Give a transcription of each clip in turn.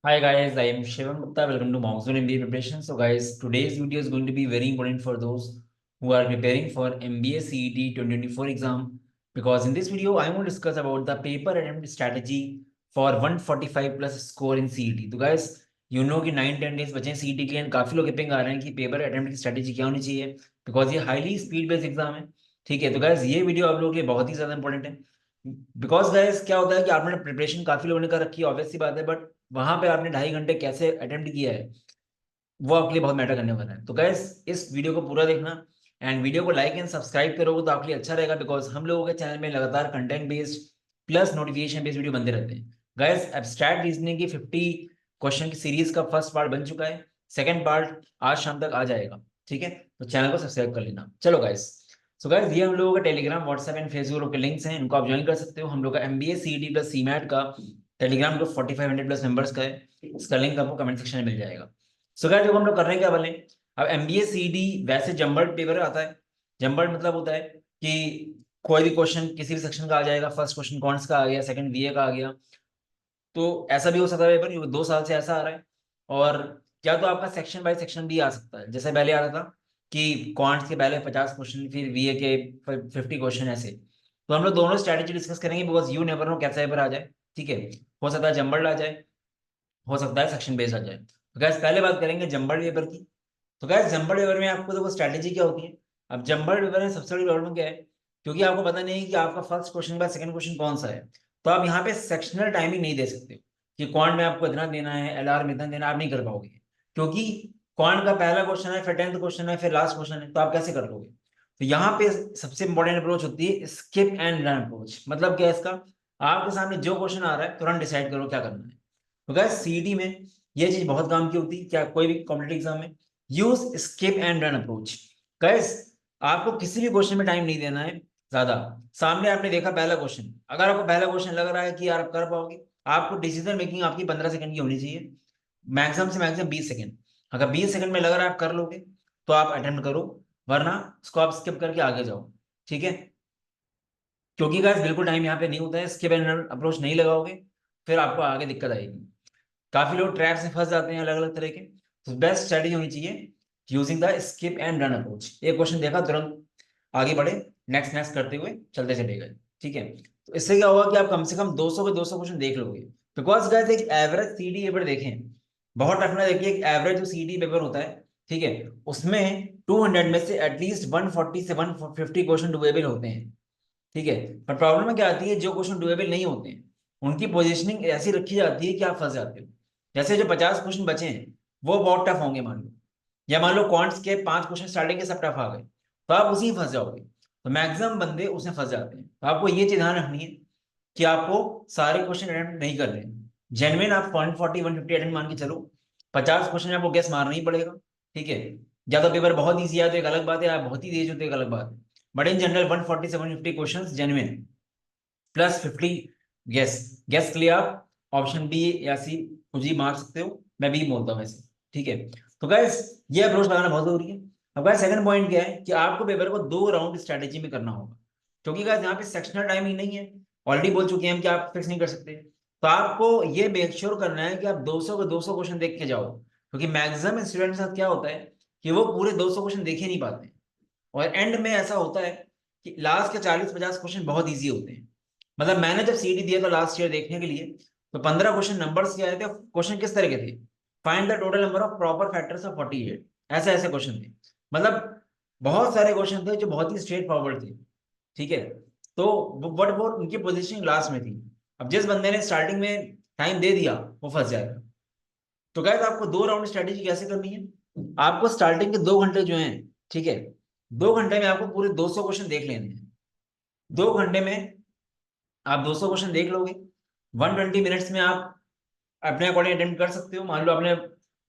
Hi guys, I am Shivam Gupta. Welcome to Monsoon MBA Preparation. So guys, today's video is going to be very important for those who are preparing for MBA CET 2024 exam because in this video I want to discuss about the paper attempt strategy for 145 plus score in CET. तो guys, you know कि 9-10 days बचे हैं CET के लिए काफी लोग हिपिंग आ रहे हैं कि पेपर अटेम्प्ट की स्ट्रेटेजी क्या होनी चाहिए बिकॉज ये हाईली स्पीड बेस्ड एग्जाम है। ठीक है, तो गाइज ये वीडियो आप लोगों के लिए बहुत ही ज्यादा इंपॉर्टेंट है बिकॉज गाइज क्या होता है कि आपने प्रिपरेशन काफी लोगों ने कर रखी है, ऑब्वियस सी बात है, बट वहां पे आपने 2.5 घंटे कैसे अटेम्प्ट किया है वो आपके लिए बहुत मैटर करने वाला है। तो गैस इस वीडियो को पूरा देखना एंड वीडियो को लाइक एंड सब्सक्राइब करोगे तो आपके लिए अच्छा रहेगा बिकॉज हम लोगों के चैनल में लगातार content based plus notification based video बनते रहते हैं। गैस एब्स्ट्रैक्ट रीजनिंग की 50 क्वेश्चन की सीरीज का फर्स्ट पार्ट बन चुका है, सेकेंड पार्ट आज शाम तक आ जाएगा। ठीक है, तो चैनल को सब्सक्राइब कर लेना। चलो गाइस, सो गाइस ये हम लोगों का टेलीग्राम व्हाट्सएप एंड फेसबुक के लिंक्स हैं, इनको आप ज्वाइन कर सकते हो। हम लोग का MBA CET प्लस CMAT का टेलीग्राम ग्रुप 4500 प्लस मेंबर्स का है, इसका लिंक आपको कमेंट सेक्शन में मिल जाएगा। सो गाइस देखो हम लोग कर रहे हैं क्या वाले। अब MBA CET वैसे जम्बल्ड पेपर आता है। जम्बल्ड मतलब होता है कि कोई भी क्वेश्चन किसी भी सेक्शन का आ जाएगा। फर्स्ट क्वेश्चन कॉन्ट्स का आ गया, सेकंड VA का आ गया। तो ऐसा भी हो सकता है पेपर, ये 2 साल से ऐसा आ रहा है। और क्या तो आपका सेक्शन बाय सेक्शन भी आ सकता है, जैसे पहले आ रहा था कि क्वांट्स के पहले 50 क्वेश्चन, फिर VA के 50 क्वेश्चन ऐसे। तो हम लोग दोनों स्ट्रैटेजी डिस्कस करेंगे बिकॉज यू नेवर नो कैसा पेपर आ जाए। ठीक है, हो सकता है जम्बल्ड आ जाए, हो सकता है सेक्शन बेस्ड आ जाए। तो गैस पहले बात करेंगे जम्बल्ड पेपर की। तो गैस जम्बल्ड पेपर में आपको देखो स्ट्रैटेजी क्या होती है। अब जम्बल्ड पेपर में सबसे बड़ी प्रॉब्लम क्या है, क्योंकि आपको पता नहीं है कि आपका फर्स्ट क्वेश्चन का सेकंड क्वेश्चन कौन सा है। तो आप यहाँ पे सेक्शनल टाइमिंग नहीं दे सकते कि क्वांट में आपको इतना देना है, LR में इतना देना है, आप नहीं कर पाओगे क्योंकि क्वांट का पहला क्वेश्चन है, फिर 10th क्वेश्चन है, फिर लास्ट क्वेश्चन है, तो आप कैसे कर लोगे। तो यहाँ पे सबसे इंपॉर्टेंट अप्रोच होती है स्किप एंड रन अप्रोच। मतलब क्या है इसका, आपके सामने जो क्वेश्चन आ रहा है तुरंत डिसाइड करो क्या करना है। तो गैस CET में ये चीज बहुत काम की होती है, क्या कोई भी कॉम्पिटेटिव एग्जाम में use skip and run approach. Gas आपको किसी भी क्वेश्चन में टाइम नहीं देना है ज्यादा। सामने आपने देखा पहला क्वेश्चन, अगर आपको पहला क्वेश्चन लग रहा है कि यार आप कर पाओगे, आपको डिसीजन मेकिंग आपकी 15 सेकंड की होनी चाहिए, मैक्सिमम से मैक्सिमम 20 सेकंड। अगर 20 सेकंड में लग रहा है आप कर लोगे तो आप अटेम्प्ट करो, वरना उसको आप स्किप करके आगे जाओ। ठीक है, क्योंकि गाइस बिल्कुल टाइम यहाँ पे नहीं होता है, स्किप एंड रन अप्रोच नहीं लगाओगे फिर आपको आगे दिक्कत आएगी। काफी लोग ट्रैप से फंस जाते हैं अलग अलग तरह के। तो बेस्ट स्ट्रेटजी होनी चाहिए using the skip and run approach. एक क्वेश्चन देखा तुरंत आगे बढ़े, नेक्स्ट नेक्स्ट करते हुए चलते चले गए। ठीक है, तो इससे क्या होगा कि आप कम से कम 200 के 200 क्वेश्चन देख लोगे। बिकॉज गाइस एक एवरेज CET पेपर देखें, बहुत टफ ना देखिए, एक एवरेज जो CET पेपर होता है, ठीक है, उसमें 200 में से एटलीस्ट 140 से 150 क्वेश्चन डुएबल होते हैं। ठीक है, पर प्रॉब्लम में क्या आती है, जो क्वेश्चन डुएबल नहीं होते हैं उनकी पोजीशनिंग ऐसी रखी जाती है कि आप फंस जाते हो। जैसे जो 50 क्वेश्चन बचे हैं वो बहुत टफ होंगे मान लो, या मान लो क्वांट्स के 5 क्वेश्चन स्टार्टिंग के सब टफ आ गए, तो आप उसी में फंस जाओगे। तो मैक्सिमम बंदे उसमें फंस जाते हैं। तो आपको ये चीज ध्यान रखनी है कि आपको सारे क्वेश्चन अटेम्प्ट नहीं कर रहे हैं। जेनविन आप 140 150 अटेम्प्ट मान के चलो, 50 क्वेश्चन आपको गेस मारना ही पड़ेगा। ठीक है, या तो पेपर बहुत ईजी है तो एक अलग बात है, आप बहुत ही तेज होते हैं एक अलग बात है, बट इन जनरल 140 से 150 question genuine plus 50 guess. Guess के लिए आप ऑप्शन बी या सी कुछ ही मार सकते हो, मैं बी बोलता हूँ वैसे। ठीक है, तो गैस ये अप्रोच लगाना बहुत जरूरी है। अब गैस सेकंड पॉइंट क्या है कि आपको पेपर को 2 राउंड स्ट्रेटेजी में करना होगा, क्योंकि गैस यहाँ पे सेक्शनल टाइमिंग नहीं है। ऑलरेडी बोल चुके हैं हम कि आप फिक्स नहीं कर सकते। तो आपको ये मेक श्योर करना है कि आप 200 के 200 क्वेश्चन देख के जाओ, क्योंकि मैक्सिमम स्टूडेंट के साथ क्या होता है कि वो पूरे 200 क्वेश्चन देख ही नहीं पाते, और एंड में ऐसा होता है कि लास्ट के 40-50 क्वेश्चन बहुत ईजी होते हैं। मतलब मैंने जब CET दिया था लास्ट ईयर देखने के लिए, तो 15 क्वेश्चन नंबर्स के आए थे। क्वेश्चन किस तरह के थे, find the total number of proper factors of 48, ऐसे ऐसे क्वेश्चन थे। मतलब बहुत सारे क्वेश्चन थे जो बहुत ही स्ट्रेट फॉरवर्ड थे। ठीक है, तो बट वो उनकी पोजीशनिंग लास्ट में थी। अब जिस बंदे ने स्टार्टिंग में टाइम दे दिया वो फंस जाएगा। तो गाइस आपको 2 राउंड स्ट्रेटेजी कैसे करनी है, आपको स्टार्टिंग के 2 घंटे जो हैं, ठीक है, 2 घंटे में आपको पूरे 200 क्वेश्चन देख लेने हैं। 2 घंटे में आप 200 क्वेश्चन देख लोगे, 120 मिनट्स में आप अपने अकॉर्डिंग अटेम्प्ट कर सकते हो। मान लो आपने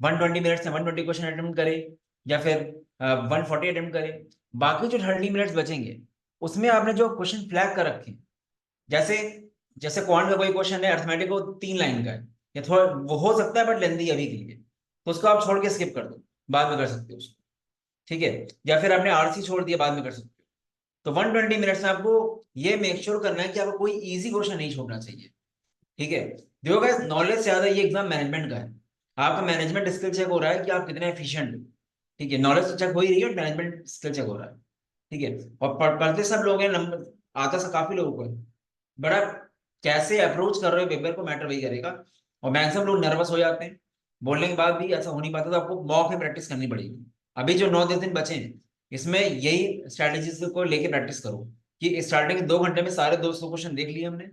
120 मिनट्स में 120 क्वेश्चन अटेम्प्ट करे, या फिर 140 अटेम्प्ट करे। बाकी जो 30 मिनट्स बचेंगे उसमें आपने जो क्वेश्चन फ्लैग कर रखे हैं, जैसे जैसे क्वांट का कोई क्वेश्चन है अर्थमेटिक को 3 लाइन का है, या थोड़ा वो हो सकता है बट लेंदी अभी के लिए, तो उसको आप छोड़ के स्किप कर दो, बाद में कर सकते हो उसको। ठीक है, या फिर आपने RC छोड़ दिया, बाद में कर सकते हो। तो 120 मिनट्स में आपको ये मेक श्योर करना है कि आपको कोई इजी क्वेश्चन नहीं छोड़ना चाहिए। ठीक है, देखो गाइस, नॉलेज से ज्यादा ये एग्जाम मैनेजमेंट का है। आपका मैनेजमेंट स्किल चेक हो रहा है कि आप कितने एफिशिएंट हो। ठीक है, नॉलेज तो चेक हो ही रही है, मैनेजमेंट स्किल चेक हो रहा है। ठीक है, और पढ़ते सब लोग हैं, नंबर आता सब काफी लोगों को है, बट आप कैसे अप्रोच कर रहे हो पेपर को मैटर वही करेगा। और मैक्सिमम लोग नर्वस हो जाते हैं, बोलने के बाद भी ऐसा हो नहीं पाता, तो आपको मॉक में प्रैक्टिस करनी पड़ेगी। अभी जो 9-10 दिन बचे हैं, इसमें यही स्ट्रैटेजीज को लेके प्रैक्टिस करो कि स्टार्टिंग 2 घंटे में सारे 200 क्वेश्चन देख लिए हमने।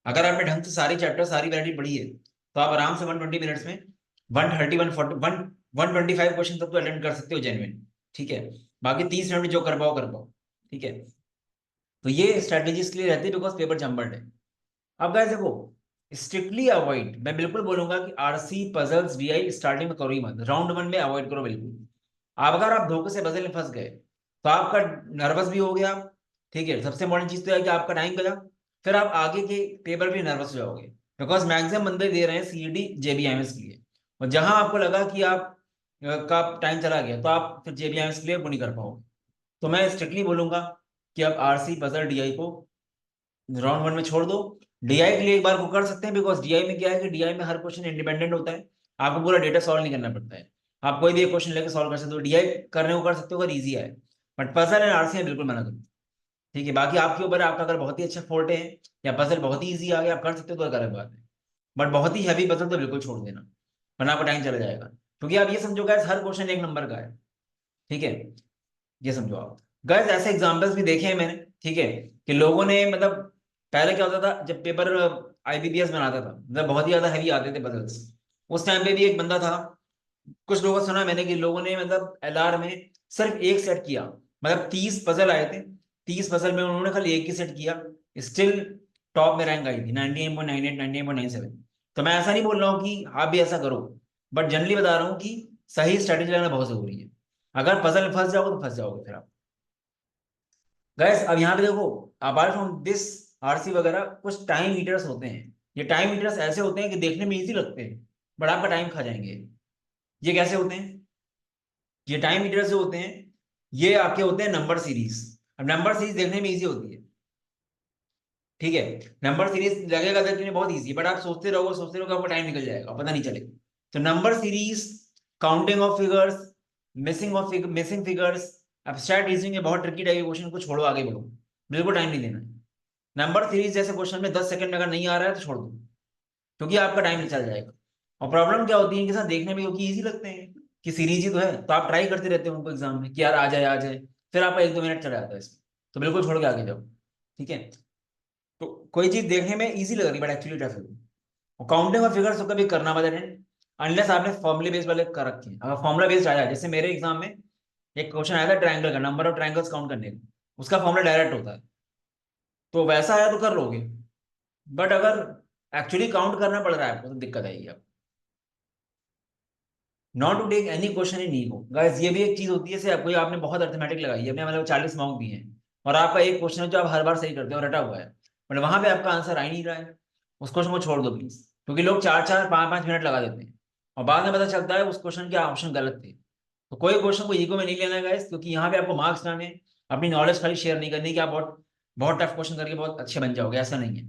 अगर आपने ढंग से सारी चैप्टर सारी वैरायटी पढ़ी है, तो आप आराम से 120 मिनट्स में 130 140 125 क्वेश्चन तक तो अटेम्प्ट कर सकते हो जेन्युइन। ठीक है, बाकी 30 मिनट में जो कर पाओ। ठीक है, तो ये स्ट्रेटेजी इसके लिए रहती है बिकॉज पेपर जम्बर्ड है। अब गाइस देखो, स्ट्रिक्टली अवॉइड, मैं बिल्कुल बोलूंगा कि आरसी पजल्स डीआई स्टार्टिंग में करो ही मत, राउंड 1 में अवॉइड करो बिल्कुल। आप अगर आप धोखे से पजल में फंस गए, तो आपका नर्वस भी हो गया। ठीक है, सबसे इंपॉर्टेंट चीज तो है कि आपका टाइम गया, फिर आप आगे के पेपर भी नर्वस हो जाओगे, बिकॉज मैक्सिमम बंदे दे रहे हैं सीईटी जेबीएमएस के लिए। और जहां आपको लगा कि आप का टाइम चला गया, तो आप फिर जेबीएमएस के लिए वो नहीं कर पाओगे। तो मैं स्ट्रिक्टली बोलूंगा कि आप आरसी पजल डीआई को राउंड 1 में छोड़ दो। डीआई के लिए एक बार को कर सकते हैं, बिकॉज डीआई में क्या है कि डीआई में हर क्वेश्चन इंडिपेंडेंट होता है, आपको पूरा डेटा सॉल्व नहीं करना पड़ता है। आप कोई भी एक क्वेश्चन लेकर सॉल्व कर सकते हो, डीआई करने को कर सकते हो अगर इजी है। बट पजल एंड आरसी में बिल्कुल मना करूँ। ठीक है, बाकी आपके ऊपर है, आपका अगर बहुत ही अच्छा फोर्टे है या पजल बहुत ही ईजी आ गया आप कर सकते हो तो अलग बात है। बट बहुत ही हैवी पजल तो बिल्कुल छोड़ देना, वरना आपका टाइम चला जाएगा। क्योंकि आप ये समझो गाइस, हर क्वेश्चन 1 नंबर का है। ठीक है, ये समझो आप। गाइस ऐसे एग्जांपल्स भी देखे हैं मैंने। ठीक है, कि लोगों ने मतलब, पहले क्या होता था जब पेपर आईबीपीएस बनाता था, मतलब बहुत ही ज्यादा हैवी आते थे पजल्स, उस टाइम पे भी एक बंदा था, कुछ लोगों को सुना मैंने कि लोगों ने मतलब एलआर में सिर्फ एक सेट किया, मतलब 30 पजल आए थे, 30 पजल में उन्होंने खाली एक ही सेट किया, स्टिल टॉप में रैंक आई थी 98.98 98.97। तो मैं ऐसा नहीं बोल रहा हूँ कि आप भी ऐसा करो, बट जनरली बता रहा हूँ कि सही स्ट्रेटेजी लगाना बहुत जरूरी है। अगर पजल में फंस जाओगे तो फंस जाओगे फिर आप। गैस अब यहाँ पे देखो, अपार्ट फ्रॉम दिस आरसी वगैरह कुछ टाइम ईटर्स होते हैं। ये टाइम ईटर्स ऐसे होते हैं कि देखने में इजी लगते हैं, बट आपका टाइम खा जाएंगे। ये कैसे होते हैं? ये टाइम ईटर्स जो होते हैं, ये आपके होते हैं नंबर सीरीज। अब नंबर सीरीज देखने में इजी होती है। ठीक है, नंबर सीरीज लगेगा देखने में बहुत इजी, बट आप सोचते रहोगे आपका टाइम निकल जाएगा पता नहीं चलेगा। तो number series, counting of figures, missing figures, abstract reasoning है बहुत ट्रिकी टाइप के क्वेश्चन को छोड़ो, आगे बढ़ो, बिल्कुल टाइम नहीं देना है। नंबर सीरीज जैसे क्वेश्चन में 10 सेकंड में अगर नहीं आ रहा है तो छोड़ दो, क्योंकि आपका टाइम चल जाएगा। और प्रॉब्लम क्या होती है इनके साथ, देखने में क्योंकि इजी लगते हैं कि सीरीज ही तो है, तो आप ट्राई करते रहते हो उनको एग्जाम में कि यार आ जाए आ जाए, फिर आपका 1-2 मिनट चला जाता है इसमें, तो बिल्कुल छोड़ के आगे जाओ। ठीक है, तो कोई चीज देखने में इजी लग रही है बट एक्चुअली टफ है। और काउंटिंग और फिगर्स को कभी करना मत है, अनलेस आपने फॉर्मुले बेस्ड वाले कर रखे हैं। अगर फॉर्मुला बेस्ड आया, जैसे मेरे एग्जाम में एक क्वेश्चन आया था ट्रायंगल का, नंबर ऑफ ट्रायंगल्स काउंट करने का, उसका फॉर्मुला डायरेक्ट होता है, तो वैसा आया तो कर लोगे। बट अगर एक्चुअली काउंट करना पड़ रहा है आपको तो दिक्कत आएगी आप। Not to take any question in ego guys, ये भी एक चीज होती है, जैसे कोई आपने बहुत अर्थमेटिक लगाई है, अपने मतलब 40 मार्क दिए हैं, और आपका एक क्वेश्चन है जो आप हर बार सही करते हो, रटा हुआ है, बट वहां पे आपका आंसर आ ही नहीं रहा है, उस क्वेश्चन को छोड़ दो प्लीज। क्योंकि लोग 4-4 5-5 मिनट लगा देते हैं, और बाद में पता चलता है उस क्वेश्चन के ऑप्शन गलत थे। तो कोई क्वेश्चन को ईगो में नहीं लेना है गाइस, क्योंकि यहाँ पे आपको मार्क्स लाने, अपनी नॉलेज खाली शेयर नहीं करनी कि आप बहुत बहुत टफ क्वेश्चन करके बहुत अच्छे बन जाओगे, ऐसा नहीं है।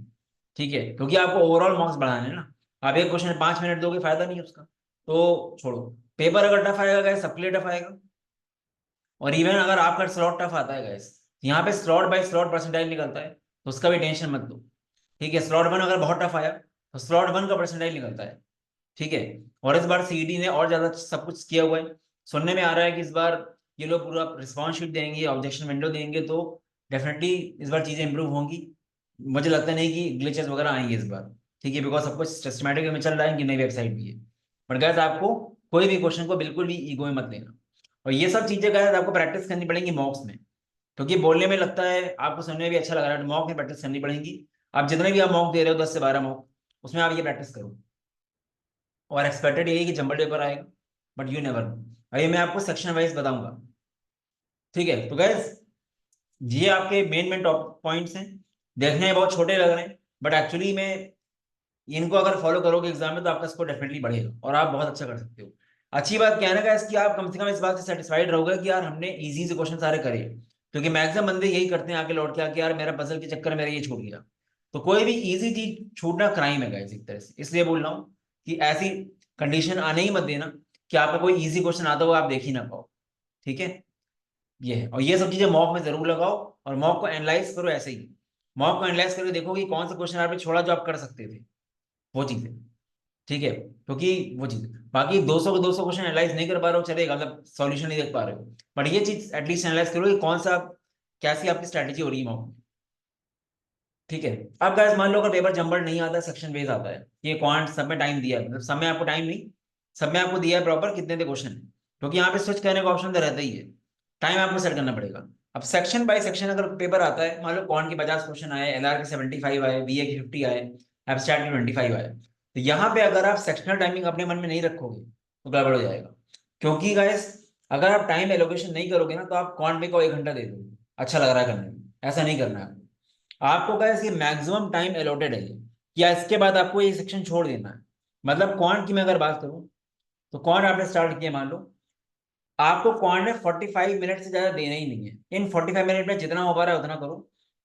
ठीक है, क्योंकि आपको ओवरऑल मार्क्स बढ़ाने हैं ना। आप एक क्वेश्चन 5 मिनट दोगे फायदा नहीं है उसका, तो छोड़ो। पेपर अगर टफ आएगा गाइस, सबके लिए टफ आएगा। और इवन अगर आपका स्लॉट टफ आता है गाइस, यहाँ पे स्लॉट बाय स्लॉट परसेंटाइल निकलता है, तो उसका भी टेंशन मत लो। ठीक है, स्लॉट 1 अगर बहुत टफ आया तो स्लॉट 1 का परसेंटाइल निकलता है। ठीक है, और इस बार सीईटी ने और ज्यादा सब कुछ किया हुआ है। सुनने में आ रहा है कि इस बार ये लोग पूरा रिस्पॉन्स शीट देंगे, ऑब्जेक्शन विंडो देंगे, तो डेफिनेटली इस बार चीजें इंप्रूव होंगी। मुझे लगता नहीं कि ग्लिचेस वगैरह आएंगे इस बार। ठीक है, बिकॉज सब कुछ सिस्टमैटिक में चल रहा है कि नई वेबसाइट भी है। बट गैस आपको कोई भी क्वेश्चन को बिल्कुल भी ईगो में मत लेना। और ये सब चीजें गैस आपको प्रैक्टिस करनी पड़ेंगी मॉक्स में, क्योंकि बोलने में लगता है आपको, सुनने में भी अच्छा लग रहा है, मॉक में प्रैक्टिस करनी पड़ेगी। आप जितने भी आप मॉक दे रहे हो 10 से 12 मॉक, उसमें आप ये प्रैक्टिस करो। और एक्सपेक्टेड यही कि जंबल पेपर आएगा, बट यू नेवर नो। अभी मैं आपको सेक्शन वाइज बताऊंगा। ठीक है, तो गैस ये आपके मेन मेन टॉप पॉइंट्स हैं, देखने में बहुत छोटे लग रहे हैं, बट एक्चुअली में इनको अगर फॉलो करोगे एग्जाम में तो आपका स्कोर डेफिनेटली बढ़ेगा और आप बहुत अच्छा कर सकते हो। अच्छी बात क्या है ना गाइस, कि आप कम से कम इस बात से सेटिस्फाइड रहोगे कि यार हमने इजी से क्वेश्चन सारे करे। क्योंकि मैक्सिमम बंदे यही करते हैं आके लौट के आके, यार मेरा पजल के चक्कर में मेरा ये छूट गया। तो कोई भी इजी चीज छूटना क्राइम है गाइस एक तरह से, इसलिए बोल रहा हूँ कि ऐसी कंडीशन आने ही मत देना कि आपका कोई इजी क्वेश्चन आता हो आप देख ही ना पाओ। ठीक है, ये है। और ये सब चीजें मॉक में जरूर लगाओ और मॉक को एनालाइज करो ऐसे ही। मॉक को एनालाइज करके देखो कि कौन सा क्वेश्चन आपने छोड़ा जो आप कर सकते थे, वो चीजें। ठीक है, क्योंकि वो चीज, बाकी 200 के 200 क्वेश्चन एनालाइज नहीं कर पा रहे हो चलेगा, मतलब सॉल्यूशन नहीं देख पा रहे हो, बट ये चीज एटलीस्ट एनालाइज करो कि कौन सा, कैसी आपकी स्ट्रैटेजी हो रही है मॉक में। ठीक है। अब गाइस मान लो अगर पेपर जंबल नहीं आता, सेक्शन बेस आता है, ये क्वांट सब में टाइम दिया है, मतलब सब में आपको टाइम नहीं, सब में आपको दिया है प्रॉपर कितने थे क्वेश्चन, क्योंकि यहाँ पे स्विच करने का ऑप्शन तो रहता ही है, टाइम आपको सेट करना पड़ेगा। अब सेक्शन बाय सेक्शन अगर पेपर आता है, मान लो क्वांट के 50 क्वेश्चन आए, एलआर के 75 आए, बीए के 50 आए, एब्स्ट्रैक्ट के 25 आए, तो यहाँ पे अगर आप सेक्शनल टाइमिंग अपने मन में नहीं रखोगे तो गड़बड़ हो जाएगा। क्योंकि गाइस अगर आप टाइम एलोकेशन नहीं करोगे ना, तो आप क्वांट में को 1 घंटा दे दोगे, अच्छा लग रहा है करने में, ऐसा नहीं करना है आपको। गाइस ये मैक्सिमम टाइम अलॉटेड है ये, या इसके बाद आपको ये सेक्शन छोड़ देना है। मतलब क्वांट की मैं अगर बात करूं, तो क्वांट आपने स्टार्ट किया, मान लो आपको क्वांट में 45 मिनट से ज्यादा देना ही नहीं है। इन 45 मिनट में जितना हो पा रहा है उतना करो,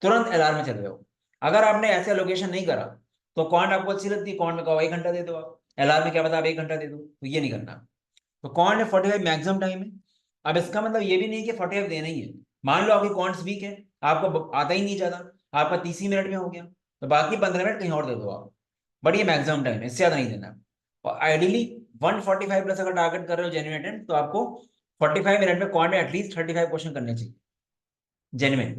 तुरंत अलार्म में चले जाओ। अगर आपने ऐसे लोकेशन नहीं करा तो क्वांट आपको अच्छी लगती है, क्वांट में कहो 1 घंटा दे दो आप, अलार्म में क्या पता आप 1 घंटा दे दो, तो ये नहीं करना। तो क्वांट में 45 मैक्सिमम टाइम है। अब इसका मतलब ये भी नहीं कि 45 देना ही है। मान लो आपकी क्वांट्स वीक है, आपको आता ही नहीं ज्यादा, आपका 30 मिनट में हो गया, तो बाकी 15 मिनट कहीं और दे दो आप, बट ये मैक्सिमम टाइम है, इससे ज्यादा नहीं देना। और आइडियली 145 प्लस अगर टारगेट कर रहे हो जेन्युइन अटेम्प्ट, तो आपको 45 मिनट में क्वांट में एटलीस्ट 35 क्वेश्चन करने चाहिए जेन्युइन।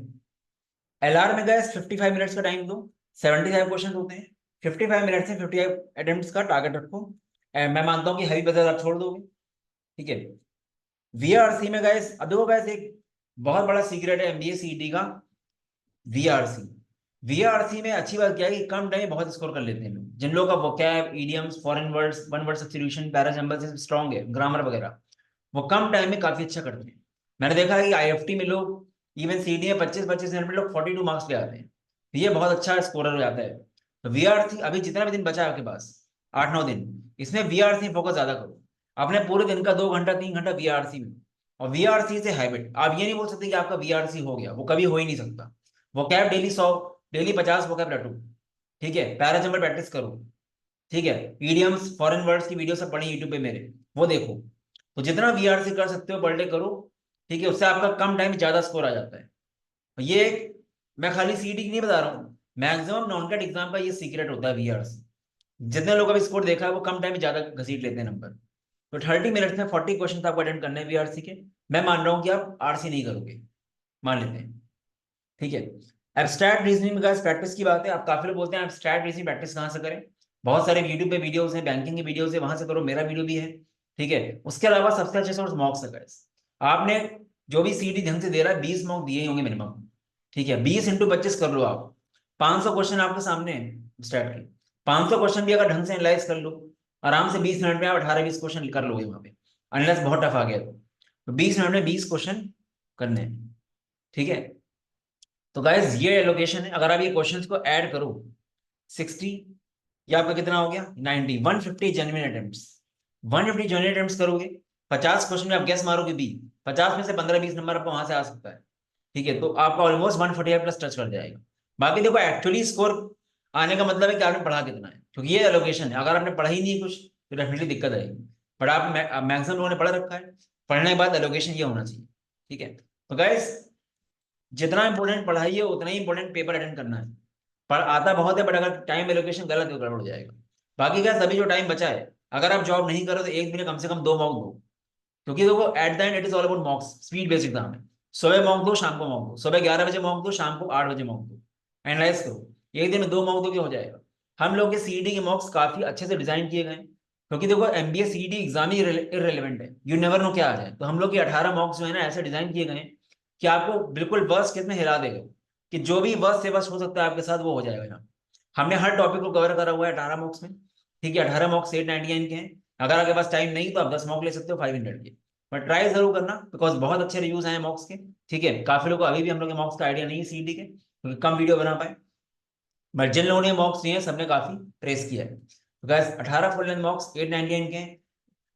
एलआर में गए 55 मिनट्स का टाइम दो, 75 क्वेश्चन होते हैं, 55 मिनट से 55 अटेम्प्ट का टारगेट रखो। मैं मानता हूँ कि हैवी बजट आप छोड़ दोगे। ठीक है। वीआरसी में गए, अब देखो गए एक बहुत बड़ा सीक्रेट है एमबीए सीईटी का, वीआरसी। वीआरसी में अच्छी बात क्या है कि कम टाइम में बहुत स्कोर कर लेते हैं लोग, जिन लोगों का vocab, idioms, foreign words, one word substitution, parajumble strong है, ग्रामर वगैरह, वो कम टाइम में काफी अच्छा करते हैं। मैंने देखा है कि आईएफटी में लोग, इवन सीडी में 25-25 मिनट में लोग 42 मार्क्स ले आते हैं, तो ये बहुत अच्छा स्कोरर हो जाता है। तो वीआरसी अभी जितना भी दिन बचा है आपके पास, 8-9 दिन, इसमें वीआरसी फोकस ज्यादा करो। अपने पूरे दिन का 2 घंटा 3 घंटा वीआरसी में, और वीआरसी से हैबिट, आप ये नहीं बोल सकते कि आपका वीआरसी हो गया, वो कभी हो ही नहीं सकता। वो कैब डेली 100, डेली 50 वो कैब रटो। ठीक है, पैराजम्बल प्रैक्टिस करो। ठीक है, ईडियम्स, फॉरेन वर्ड्स की वीडियो सब पढ़ी यूट्यूब पे मेरे, वो देखो। तो जितना वीआरसी कर सकते हो पर डे करो। ठीक है, उससे आपका कम टाइम में ज्यादा स्कोर आ जाता है। और ये मैं खाली सीईटी की नहीं बता रहा हूँ, मैक्सिमम नॉन कैट एग्जाम का ये सीक्रेट होता है वीआरसी। जितने लोग अभी स्कोर देखा है वो कम टाइम में ज्यादा घसीट लेते हैं नंबर। तो 30 मिनट्स में 40 क्वेश्चन आपको अटेंड करने हैं वीआरसी के। मैं मान रहा हूँ कि आप आरसी नहीं करोगे, मान लेते हैं। ठीक है। एब्स्ट्रैक्ट रीजनिंग का प्रैक्टिस की बात है, आप काफी लोग बोलते हैं एब्स्ट्रैक्ट रीजनिंग प्रैक्टिस कहाँ से करें। बहुत सारे यूट्यूब पे वीडियोस हैं, बैंकिंग की वीडियोस है, वहां से करो, मेरा वीडियो भी है। ठीक है, उसके अलावा सबसे अच्छे सोर्स मॉक्स है guys। आपने जो भी सीटी ढंग से दे रहा है 20 मॉक दिए ही होंगे मिनिमम। ठीक है, 20 × 25 कर लो आप, 500 क्वेश्चन आपके सामने है स्टैट के। 500 क्वेश्चन भी अगर ढंग से एनालाइज कर लो, आराम से 20 मिनट में आप 18-20 क्वेश्चन कर लोगे वहां पे, अनलेस बहुत टफ आ गया तो 20 मिनट में 20 क्वेश्चन करने हैं। ठीक है, तो गाइज ये एलोकेशन है, अगर आप ये क्वेश्चंस को ऐड करो 60, ये आपका कितना हो गया 90, 150 जेन्युइन अटेम्प्ट्स। 150 जेन्युइन अटेम्प्ट्स करोगे, 50 क्वेश्चन में आप गैस मारोगे बी, 50 में से 15-20 नंबर आपको वहां से आ सकता है। ठीक है, तो आपका ऑलमोस्ट 145 प्लस टच कर जाएगा। बाकी देखो एक्चुअली स्कोर आने का मतलब है कि आपने पढ़ा कितना है, क्योंकि ये एलोकेशन है, अगर आपने पढ़ा ही नहीं कुछ तो डेफिनेटली दिक्कत आएगी। बट आप मैक्सिमम लोगों ने पढ़ रखा है, पढ़ने के बाद एलोकेशन ये होना चाहिए। ठीक है, तो गाइस जितना इंपॉर्टेंट पढ़ाई है उतना ही इंपॉर्टेंट पेपर अटेंड करना है। पर आता बहुत है, बट अगर टाइम एलोकेशन गलत है तो गड़बड़ हो जाएगा। बाकी क्या सभी जो टाइम बचा है, अगर आप जॉब नहीं करो तो एक दिन में कम से कम 2 मॉक दो, क्योंकि देखो at the end it is all about मॉक्स, speed based exam है। सुबह मॉक दो, शाम को मॉक दो, सुबह 11 बजे मॉक दो, शाम को 8 बजे मॉक दो, एनालाइज करो, एक दिन में 2 मॉक दो के हो जाएगा। हम लोग के सीईटी के मॉक्स काफी अच्छे से डिजाइन किए गए हैं, क्योंकि देखो एमबीए सीईटी एग्जाम ही इररिलेवेंट है, यू नेवर नो क्या आ जाए, तो हम लोग के 18 मॉक्स जो है ना ऐसे डिजाइन किए गए हैं कि आपको बिल्कुल वर्स्ट केस में हिला देगा, कि जो भी वर्स्ट से वर्स्ट हो सकता है आपके साथ वो हो जाएगा यहाँ। हमने हर टॉपिक को कवर करा हुआ है 18 मॉक्स में। ठीक है, 18 मॉक्स 899 के हैं। अगर आपके पास टाइम नहीं तो आप 10 मॉक ले सकते हो 500 के, बट ट्राई जरूर करना, बिकॉज बहुत अच्छे रिव्यूज आए मॉक्स के। ठीक है, काफी लोगों को अभी भी हम लोग के मॉक्स का आइडिया नहीं है सीईटी के, क्योंकि कम वीडियो बना पाए, बट जिन लोगों ने मॉक्स दिए हैं सबने काफी प्रेस किया है। तो गैस 18 फुल लेंथ मॉक्स 899 के हैं।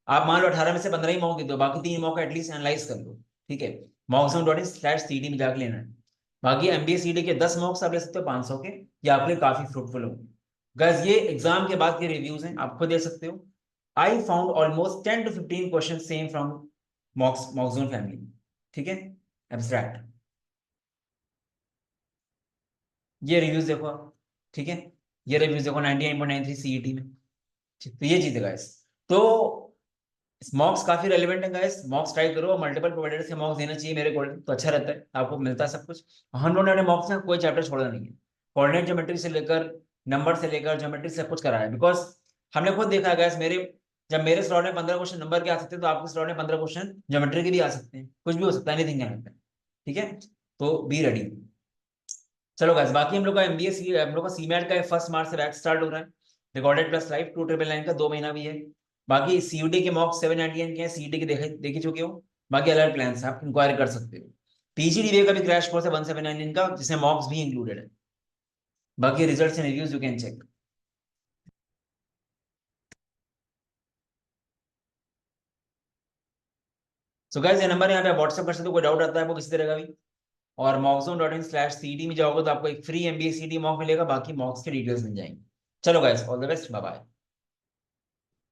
आप मान लो 18 में से 15 ही मॉक दे दो, बाकी 3 मॉक एटलीस्ट एनालाइज कर लो। ठीक है, मॉक्सम.in/cd में जाकर लेना है। बाकी एमबीए सीडी के 10 मॉक्स आप ले सकते हो 500 के, ये आपके लिए काफी फ्रूटफुल होंगे। गाइस ये एग्जाम के बाद के रिव्यूज हैं, आप खुद देख सकते हो। I found almost 10 to 15 question same from मॉक्सजोन फैमिली। ठीक है, एब्स्ट्रैक्ट, ये रिव्यूज देखो आप। ठीक है, ये रिव्यूज देखो 99.93 सीईटी में। ठीक, तो ये चीज है गाइस। तो मॉक्स काफी रेलिवेंट है गाइस, मॉक्स ट्राई करो, मल्टीपल प्रोवाइडर से मॉक्स देना चाहिए मेरे अकॉर्डिंग, तो अच्छा रहता है, आपको मिलता है सब कुछ। हम लोगों ने मॉक्स में कोई चैप्टर छोड़ा नहीं है, कोऑर्डिनेट ज्योमेट्री से लेकर नंबर से लेकर ज्योमेट्री सब कुछ कराया है। बिकॉज हमने खुद देखा है गाइस, मेरे जब मेरे स्लॉट में 15 क्वेश्चन नंबर के आ सकते हैं, तो आपके स्लॉट में 15 क्वेश्चन ज्योमेट्री के भी आ सकते हैं, कुछ भी हो सकता है, एनीथिंग कैन हैपन। ठीक है, तो बी रेडी। चलो गाइस, बाकी हम लोग का एमबीए हम लोग का सीमेट का 1 मार्च से बैच स्टार्ट हो रहा है, रिकॉर्डेड प्लस लाइव 2999 का 2 महीना भी है। बाकी सीयूटी के मॉक 799 के हैं, सीईटी के देख ही चुके हो। बाकी अलग प्लान है, आप इंक्वायरी कर सकते हो। पीजीडीबीए का भी क्रैश कोर्स है 1799 का, जिसमें मॉक्स भी इंक्लूडेड है। बाकी results and reviews you can check. So guys ये नंबर यहाँ पे व्हाट्सएप कर सकते हो, कोई डाउट आता है आपको किसी तरह का भी। और mockzone.in/cd में जाओगे तो आपको एक फ्री एमबीए सीडी मॉक मिलेगा, बाकी मॉक्स के डिटेल्स मिल जाएंगे। चलो guys, all the best, bye bye.